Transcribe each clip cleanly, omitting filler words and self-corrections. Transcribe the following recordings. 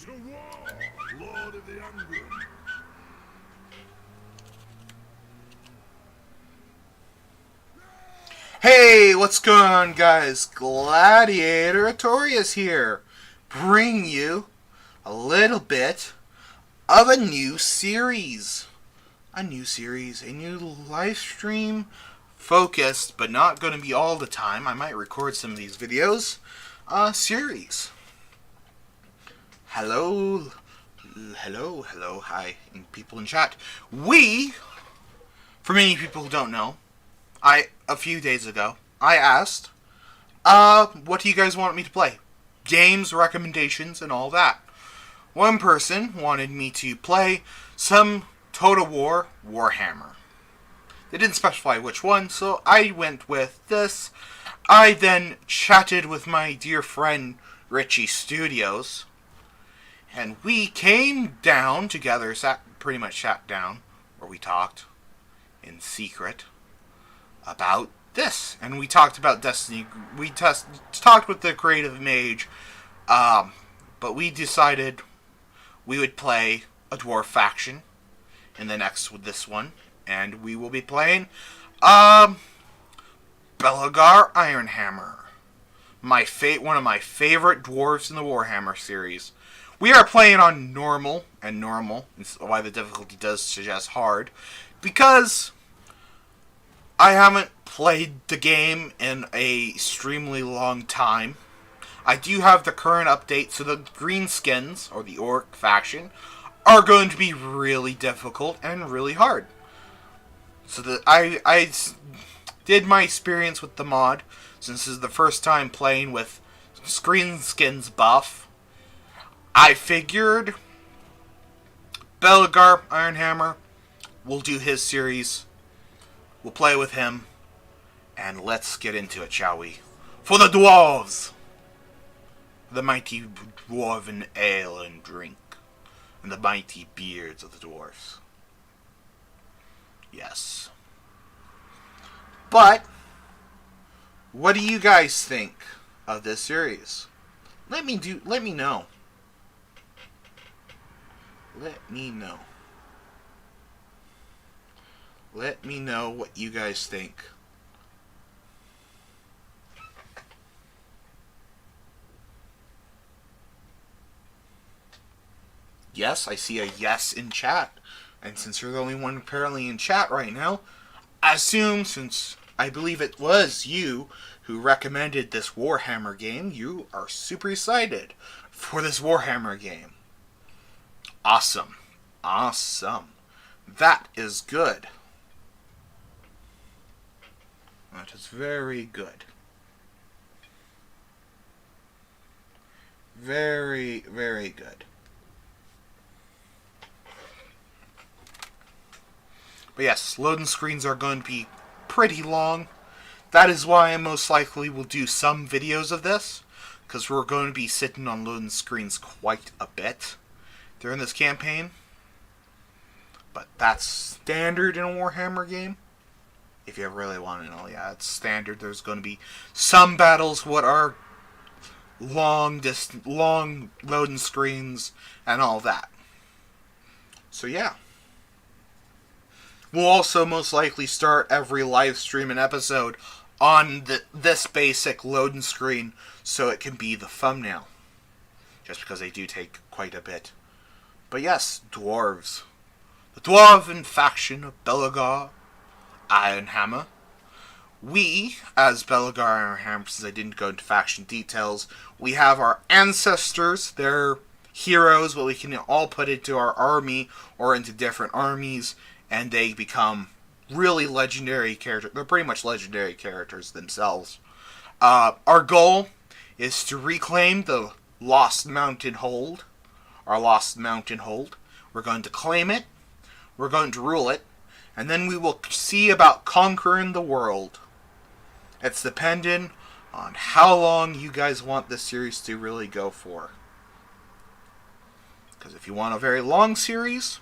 To war, Lord of the Ungrim. Hey, what's going on, guys? Gladiator Artorius here, bringing you a little bit of a new series. A new live stream focused, but not going to be all the time. I might record some of these videos. Series. Hello, hi, and people in chat. For many people who don't know, a few days ago, I asked, what do you guys want me to play? Games, recommendations, and all that. One person wanted me to play some Total War Warhammer. They didn't specify which one, so I went with this. I then chatted with my dear friend Richie Studios, and we came down together, pretty much sat down, where we talked in secret about this, and we talked about Destiny. We talked with the creative mage, but we decided we would play a dwarf faction in the next with this one, and we will be playing Belegar Ironhammer, one of my favorite dwarves in the Warhammer series. We are playing on normal, and why the difficulty does suggest hard, because I haven't played the game in a extremely long time. I do have the current update, so the greenskins, or the orc faction, are going to be really difficult and really hard. So I did my experience with the mod, since this is the first time playing with greenskins buff. I figured Belegar Ironhammer will do his series. We'll play with him, and let's get into it, shall we? For the dwarves! The mighty dwarven ale and drink, and the mighty beards of the dwarfs. Yes. But, what do you guys think of this series? Let me know. Let me know. Let me know what you guys think. Yes, I see a yes in chat. And since you're the only one apparently in chat right now, I assume, since I believe it was you who recommended this Warhammer game, you are super excited for this Warhammer game. Awesome. That is good. That is very good. Very, very good. But yes, loading screens are going to be pretty long. That is why I most likely will do some videos of this, because we're going to be sitting on loading screens quite a bit during this campaign. But that's standard in a Warhammer game. If you really want to know, yeah, it's standard. There's going to be some battles what are long loading screens and all that. So yeah. We'll also most likely start every live stream and episode on this basic loading screen, so it can be the thumbnail. Just because they do take quite a bit. But yes, dwarves. The dwarven faction of Belegar Ironhammer. We, as Belegar Ironhammer, since I didn't go into faction details, we have our ancestors, they're heroes, what we can all put into our army or into different armies, and they become really legendary characters. They're pretty much legendary characters themselves. Our goal is to reclaim the Lost Mountain Hold. Our Lost Mountain Hold. We're going to claim it. We're going to rule it. And then we will see about conquering the world. It's dependent on how long you guys want this series to really go for. Because if you want a very long series,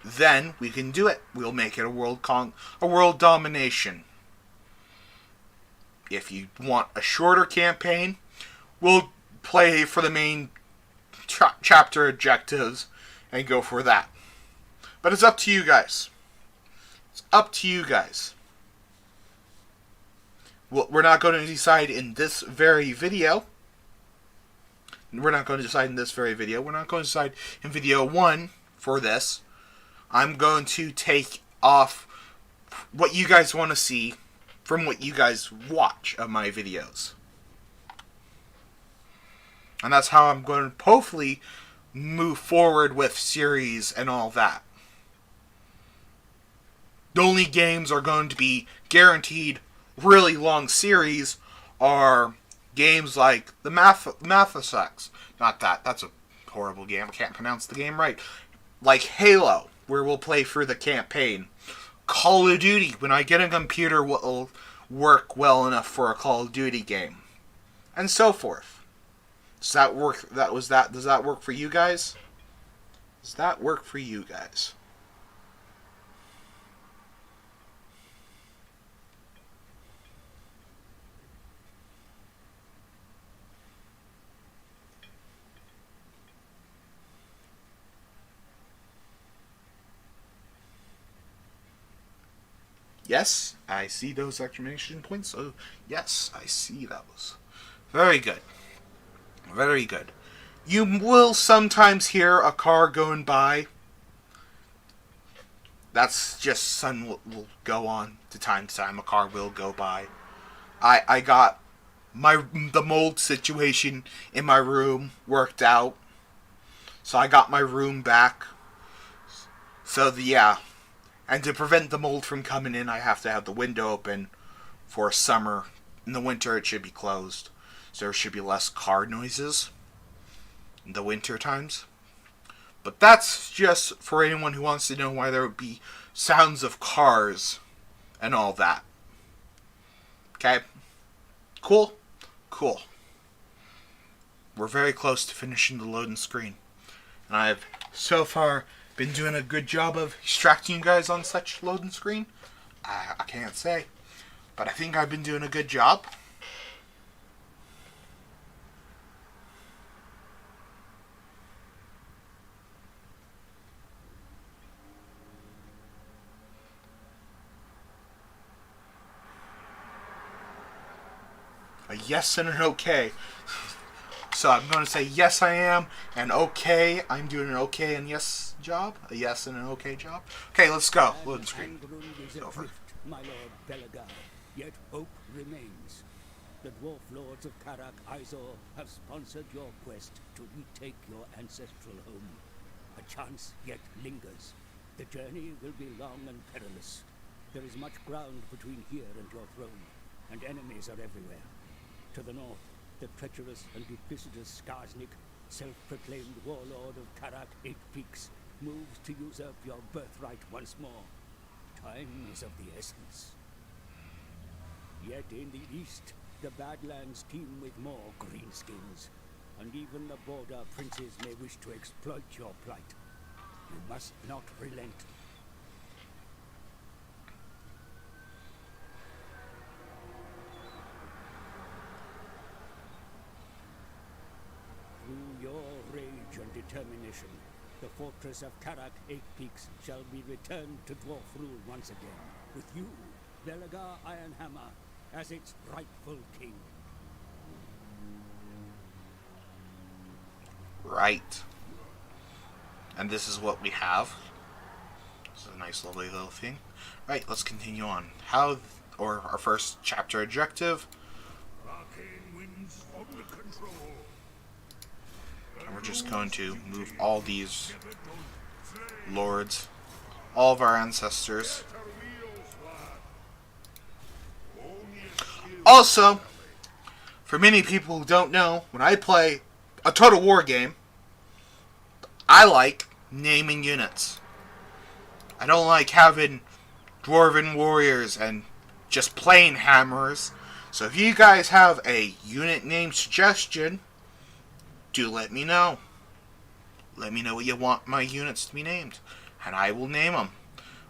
then we can do it. We'll make it a world domination. If you want a shorter campaign, we'll play for the main chapter objectives and go for that. But it's up to you guys. It's up to you guys. Well, we're not going to decide in this very video. We're not going to decide in video 1 for this. I'm going to take off what you guys want to see from what you guys watch of my videos. And that's how I'm going to hopefully move forward with series and all that. The only games are going to be guaranteed really long series are games like the Mathesex. Not that. That's a horrible game. I can't pronounce the game right. Like Halo, where we'll play through the campaign. Call of Duty, when I get a computer will work well enough for a Call of Duty game. And so forth. Does that work? Does that work for you guys? Does that work for you guys? Yes, I see those exclamation points. So, yes, I see those. Very good. Very good. You will sometimes hear a car going by. That's just sun will go on to time. A car will go by. I got the mold situation in my room worked out. So I got my room back. So, yeah. And to prevent the mold from coming in, I have to have the window open for summer. In the winter, it should be closed. So there should be less car noises in the winter times. But that's just for anyone who wants to know why there would be sounds of cars and all that. Okay? Cool? Cool. We're very close to finishing the loading screen. And I've so far been doing a good job of distracting you guys on such loading screen. I can't say. But I think I've been doing a good job. A yes and an okay. So I'm going to say yes I am, and okay, I'm doing an okay and yes job. A yes and an okay job. Okay, let's go. Loading screen. Over. My lord Belagar, yet hope remains. The dwarf lords of Karak Izor have sponsored your quest to retake your ancestral home. A chance yet lingers. The journey will be long and perilous. There is much ground between here and your throne, and enemies are everywhere. To the north, the treacherous and duplicitous Skarsnik, self-proclaimed warlord of Karak 8 Peaks, moves to usurp your birthright once more. Time is of the essence. Yet in the east, the Badlands teem with more greenskins, and even the border princes may wish to exploit your plight. You must not relent. Through your rage and determination, the fortress of Karak 8 Peaks shall be returned to dwarf rule once again, with you, Belagar Ironhammer, as its rightful king. Right. And this is what we have. This is a nice, lovely little thing. Right, let's continue on. Our first chapter objective. Arcane winds under control. And we're just going to move all these lords, all of our ancestors. Also, for many people who don't know, when I play a Total War game, I like naming units. I don't like having dwarven warriors and just plain hammers. So if you guys have a unit name suggestion, do let me know. Let me know what you want my units to be named, and I will name them.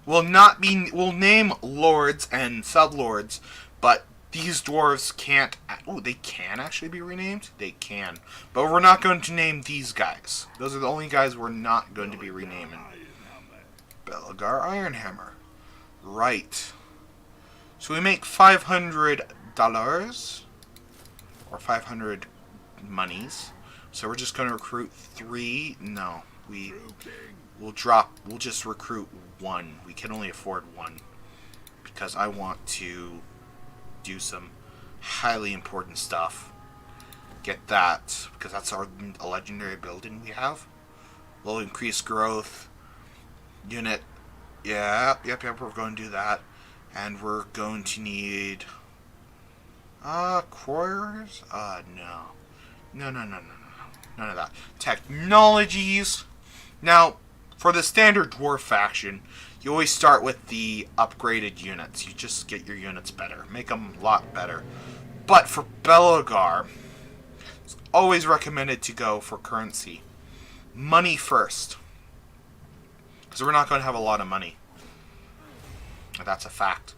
We'll name lords and sublords, but these dwarves can't... Oh, they can actually be renamed? They can. But we're not going to name these guys. Those are the only guys we're not going to be renaming. Belagar Ironhammer. Right. So we make $500. Or 500 monies. So we're just going to recruit 3. No. We'll just recruit 1. We can only afford 1. Because I want to do some highly important stuff. Get that, because that's a legendary building we have. We'll increase growth. Unit. Yep, we're going to do that. And we're going to need... quarters? No. No. None of that. Technologies. Now, for the standard dwarf faction, you always start with the upgraded units. You just get your units better. Make them a lot better. But for Belagar, it's always recommended to go for currency. Money first. Because we're not going to have a lot of money. That's a fact.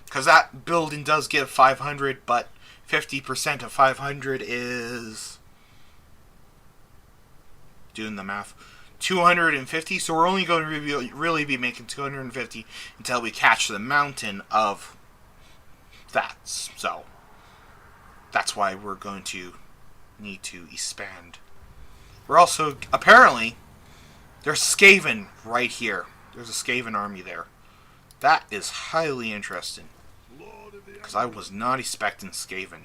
Because that building does give 500, but 50% of 500 is... doing the math. 250, so we're only going to really be making 250 until we catch the mountain of that. So that's why we're going to need to expand. We're also, apparently, there's Skaven right here. There's a Skaven army there. That is highly interesting. Because I was not expecting Skaven.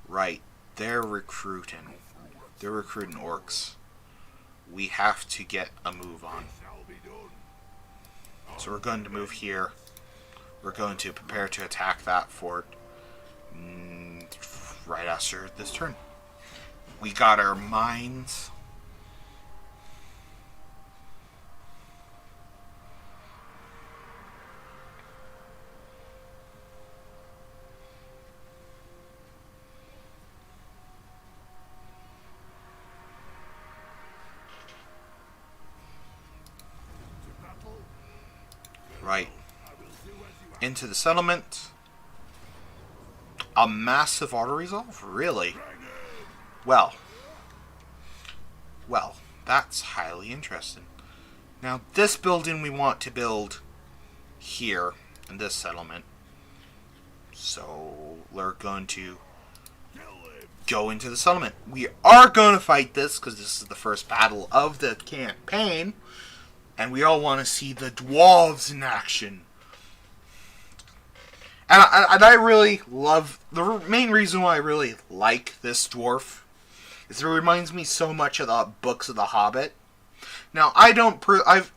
Right, they're recruiting. They're recruiting orcs. We have to get a move on. So we're going to move here. We're going to prepare to attack that fort right after this turn. We got our mines. Right. Into the settlement. A massive auto resolve? Really? Well, that's highly interesting. Now, this building we want to build here in this settlement. So, we're going to go into the settlement. We are going to fight this because this is the first battle of the campaign. And we all want to see the dwarves in action. And I really love... The main reason why I really like this dwarf is it reminds me so much of the books of The Hobbit. Now, I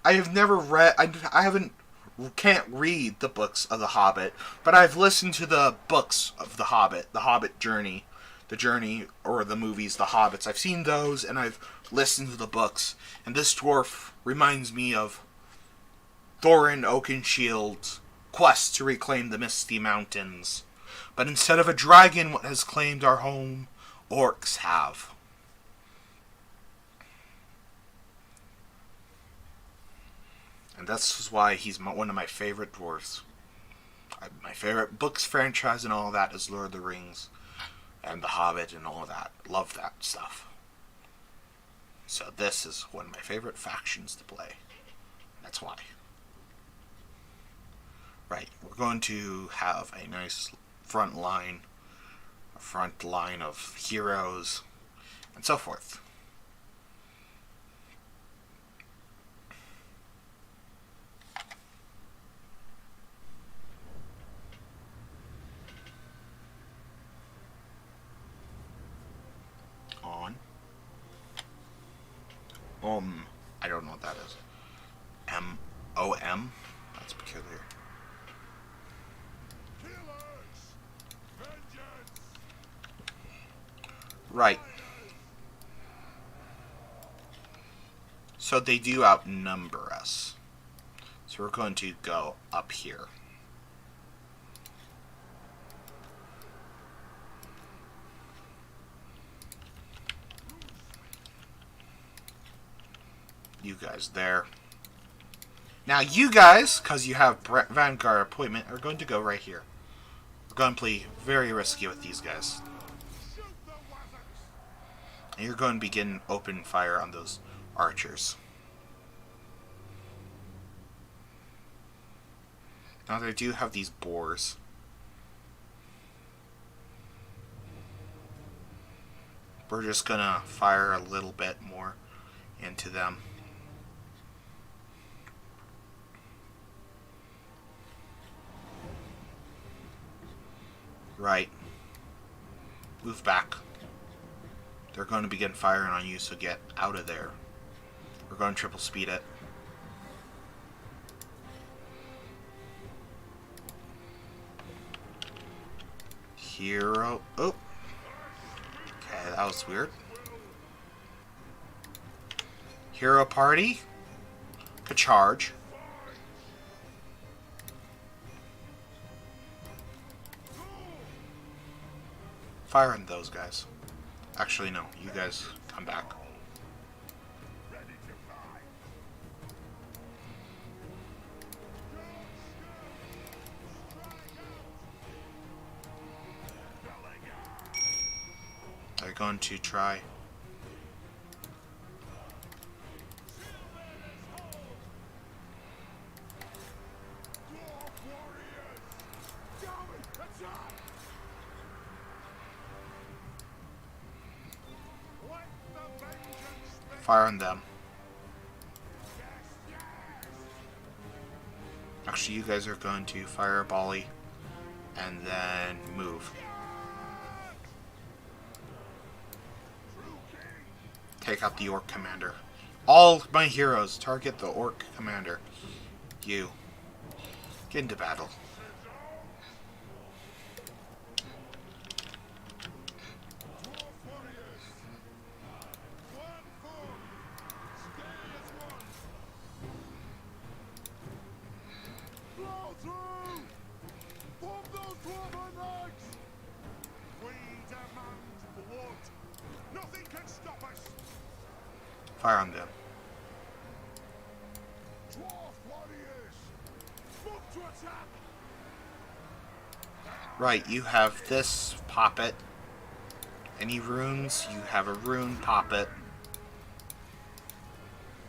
have never read... can't read the books of The Hobbit, but I've listened to the books of The Hobbit. The Hobbit Journey. The Journey, or the movies, The Hobbits. I've seen those, and I've listened to the books. And this dwarf reminds me of Thorin Oakenshield's quest to reclaim the Misty Mountains. But instead of a dragon, what has claimed our home, orcs have. And that's why he's one of my favorite dwarves. My favorite books franchise and all that is Lord of the Rings. And The Hobbit and all of that. Love that stuff. So this is one of my favorite factions to play. That's why. Right, we're going to have a nice front line of heroes, and so forth. I don't know what that is. M-O-M? That's peculiar. Right. So they do outnumber us. So we're going to go up here. You guys there. Now you guys, because you have Vanguard appointment, are going to go right here. We're going to play very risky with these guys. And you're going to begin open fire on those archers. Now they do have these boars. We're just gonna fire a little bit more into them. Right. Move back. They're going to begin firing on you, so get out of there. We're going to triple speed it. Hero. Oh. Okay, that was weird. Hero party. Could charge. Fire on those guys. Actually, no. You guys come back. They're going to try. Fire on them. Actually, you guys are going to fire a volley and then move. Take out the orc commander. All my heroes target the orc commander. You. Get into battle. Fire on them. Right, you have this, pop it. Any runes, you have a rune, pop it.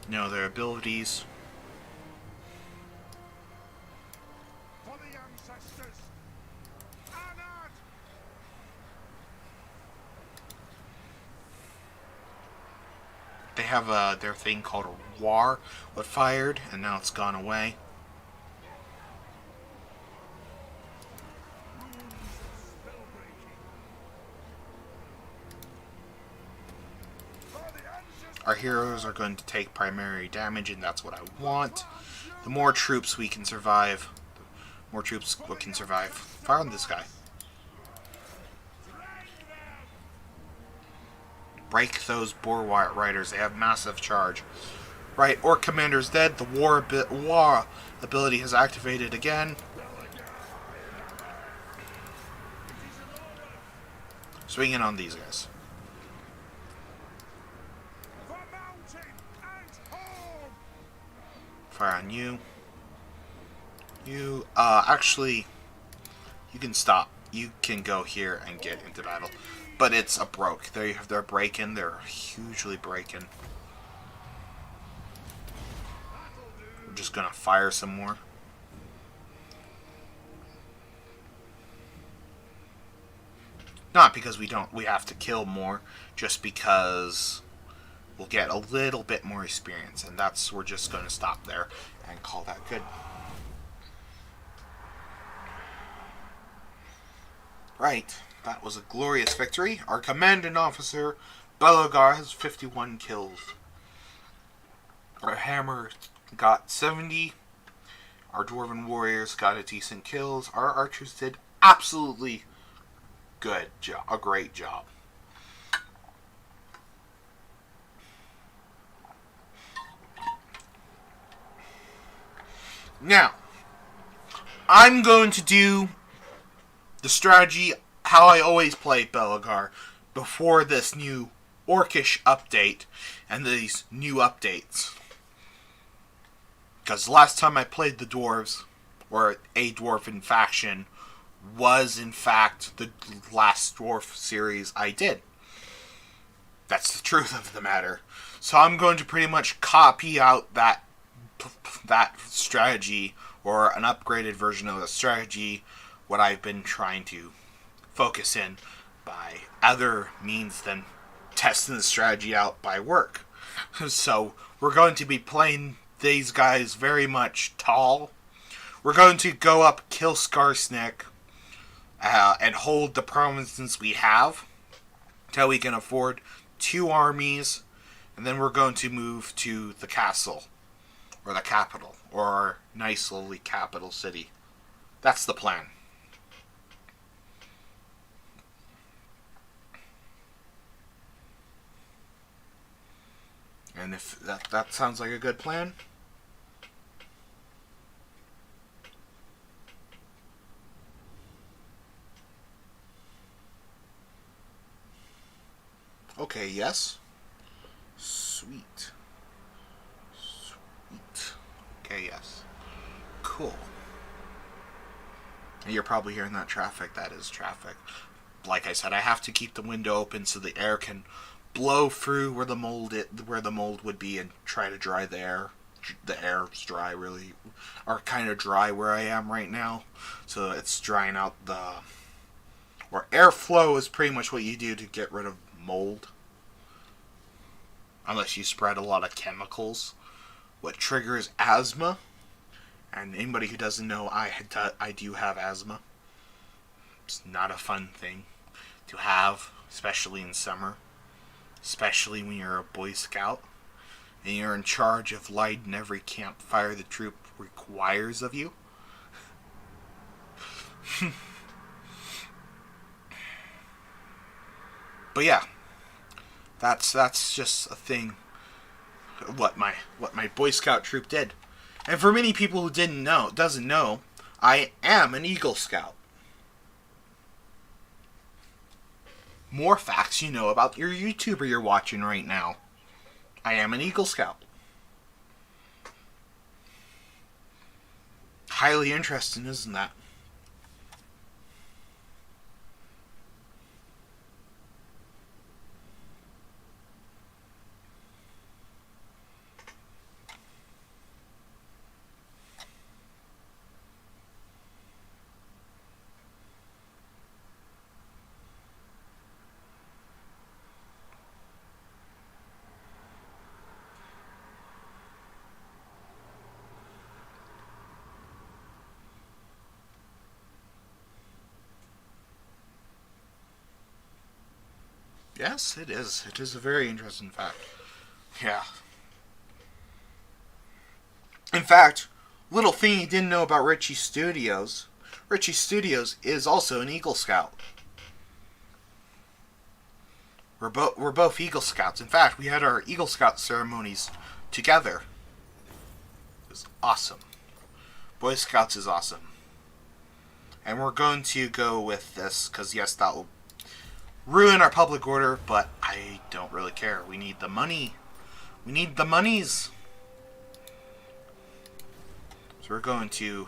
Know their abilities. They have their thing called a war, what fired, and now it's gone away. Our heroes are going to take primary damage, and that's what I want. The more troops we can survive, the more troops we can survive. Fire on this guy. Break those boar riders. They have massive charge. Right, Orc Commander's dead. The war ability has activated again. Swing in on these guys. Fire on you. You, actually, you can stop. You can go here and get into battle. But it's a broke. There you have their break-in. They're hugely break-in. We're just gonna fire some more. Not because we have to kill more, just because we'll get a little bit more experience, and we're just gonna stop there and call that good. Right. That was a glorious victory. Our commanding officer, Belogar, has 51 kills. Our hammer got 70. Our dwarven warriors got a decent kills. Our archers did absolutely good job. A great job. Now, I'm going to do the strategy how I always play Belogar before this new Orcish update and these new updates. Because last time I played the dwarves, or a dwarven faction, was in fact the last dwarf series I did. That's the truth of the matter. So I'm going to pretty much copy out that strategy, or an upgraded version of the strategy, what I've been trying to focus in by other means than testing the strategy out by work. So we're going to be playing these guys very much tall. We're going to go up, kill Skarsnik, and hold the provinces we have till we can afford 2 armies, and then we're going to move to the castle, or the capital, or our nice lowly capital city. That's the plan. And if that sounds like a good plan, okay, yes. Sweet. Okay, yes. Cool. And you're probably hearing that traffic. That is traffic. Like I said, I have to keep the window open so the air can blow through where the mold would be, and try to dry the air. The air's dry, really, or kind of dry where I am right now, so it's drying out or airflow is pretty much what you do to get rid of mold, unless you spread a lot of chemicals. What triggers asthma, and anybody who doesn't know, I do have asthma. It's not a fun thing to have, especially in summer. Especially when you're a Boy Scout and you're in charge of lighting every campfire the troop requires of you. But yeah, that's just a thing. What my Boy Scout troop did, and for many people who doesn't know, I am an Eagle Scout. More facts you know about your YouTuber you're watching right now. I am an Eagle Scout. Highly interesting, isn't that? Yes, it is. It is a very interesting fact. Yeah. In fact, little thing you didn't know about Richie Studios. Richie Studios is also an Eagle Scout. We're both Eagle Scouts. In fact, we had our Eagle Scout ceremonies together. It was awesome. Boy Scouts is awesome. And we're going to go with this, because yes, that will ruin our public order, but I don't really care. We need the money. We need the monies. So we're going to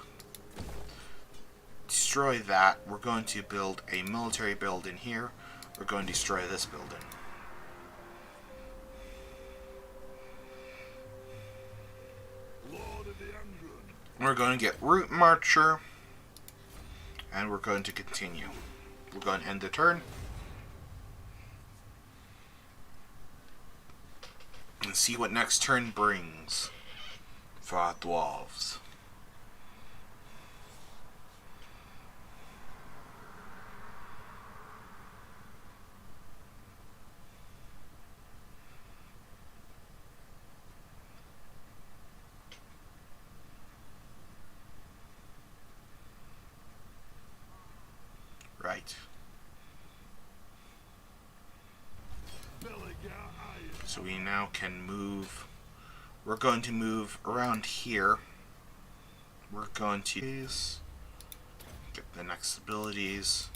destroy that. We're going to build a military building here. We're going to destroy this building. We're going to get Route Marcher. And we're going to continue. We're going to end the turn. And see what next turn brings for our dwarves. Right. So we now can move. We're going to move around here. We're going to get the next abilities.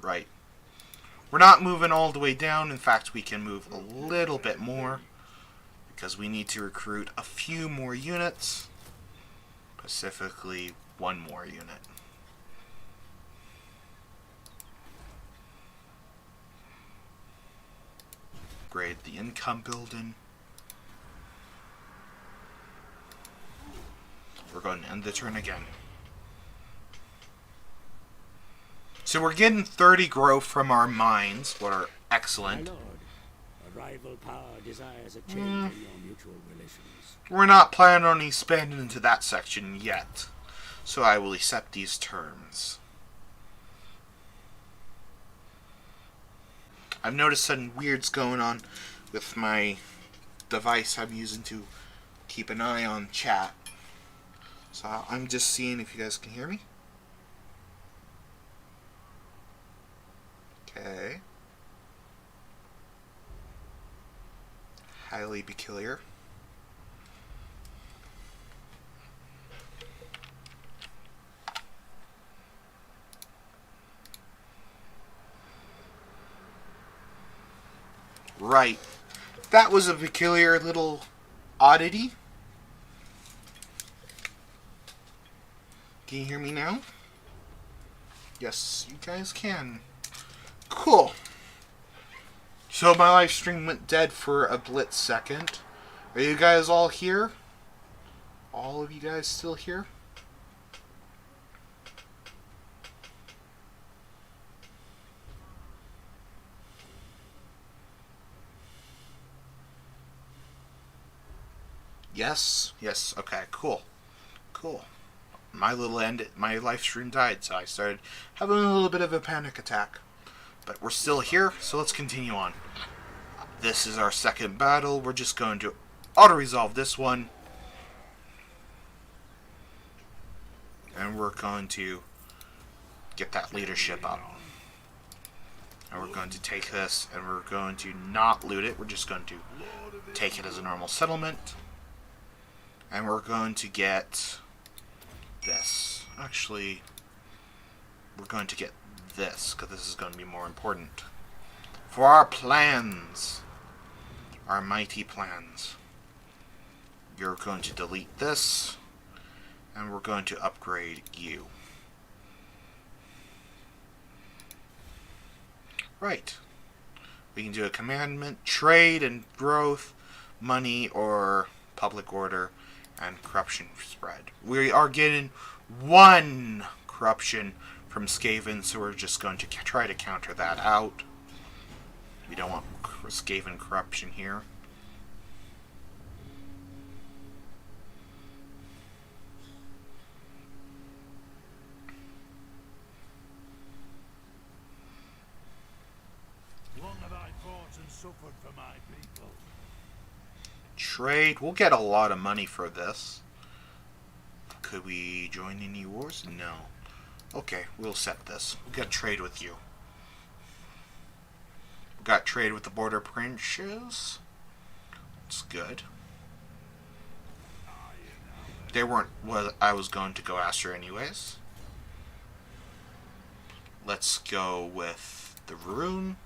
Right. We're not moving all the way down. In fact, we can move a little bit more because we need to recruit a few more units, specifically one more unit. Upgrade the income building. We're going to end the turn again. So we're getting 30 growth from our mines, what are excellent. My lord, a rival power desires a change in your mutual relations. We're not planning on expanding into that section yet, so I will accept these terms. I've noticed some weirds going on with my device I'm using to keep an eye on chat. So I'm just seeing if you guys can hear me. Okay. Highly peculiar. Right. That was a peculiar little oddity. Can you hear me now? Yes, you guys can. Cool. So my live stream went dead for a blitz second. Are you guys all here? All of you guys still here? Yes? Yes, okay, cool. Cool. My live stream died, so I started having a little bit of a panic attack. But we're still here, so let's continue on. This is our second battle. We're just going to auto-resolve this one. And we're going to get that leadership up. And we're going to take this, and we're going to not loot it. We're just going to take it as a normal settlement. And we're going to get this. Actually, we're going to get this, because this is going to be more important. For our plans, our mighty plans, you're going to delete this, and we're going to upgrade you. Right. We can do a commandment, trade and growth, money, or public order, and corruption spread. We are getting 1 corruption from Skaven, so we're just going to try to counter that out. We don't want Skaven corruption here. Long have I fought and suffered for my people. Trade. We'll get a lot of money for this. Could we join any wars? No. Okay, we'll set this. We'll get trade with you. We got trade with the border princes. That's good. They weren't what I was going to go after anyways. Let's go with the rune.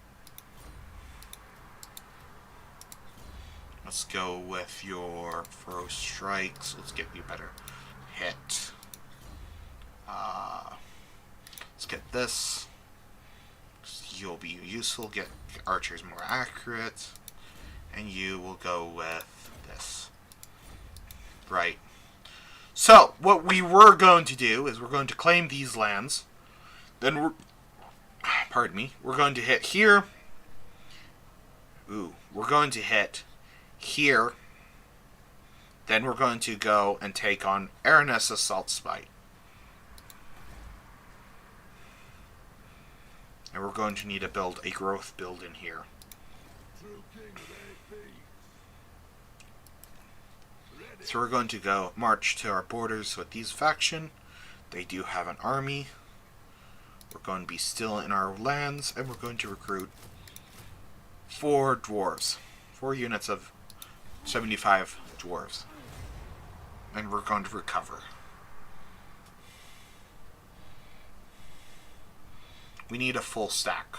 Let's go with your throw strikes. Let's get you better hit. Let's get this. You'll be useful. Get archers more accurate. And you will go with this. Right. So, what we were going to do is we're going to claim these lands. Then pardon me. We're going to hit here. Ooh. We're going to hit here. Then we're going to go and take on Aranus Assault Spite. And we're going to need to build a growth build in here. So we're going to go march to our borders with these faction. They do have an army. We're going to be still in our lands, and we're going to recruit 4 dwarves. 4 units of 75 dwarves. And we're going to recover. We need a full stack.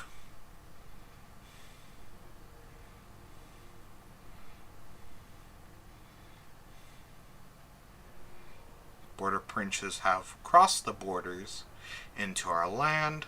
princes have crossed the borders into our land,